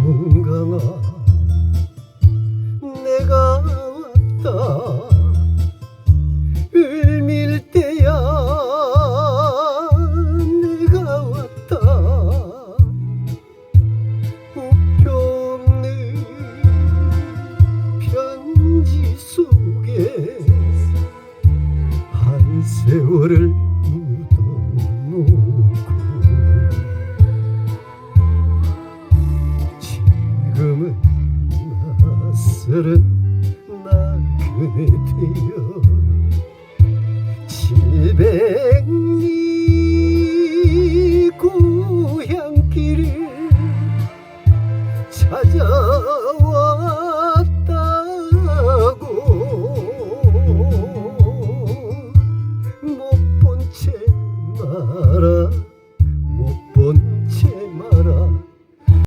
송강아 내가 왔다 을밀대야 내가 왔다 우표 없는 편지 속에 한 세월을 묻어놓고 지금은 낯설은 나그네 되어 700리 고향길을 찾아와